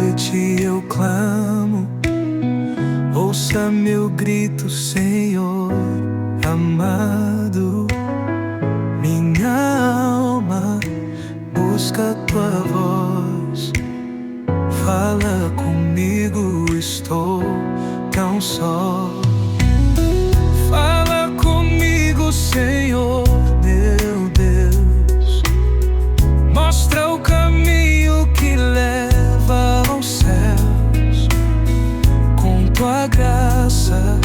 noite eu clamo, ouça meu grito, Senhor amado. Minha alma busca tua voz, fala comigo, estou tão só. Fala comigo, Senhor, meu Deus, mostra o caminho que leva aos céus. Com tua graça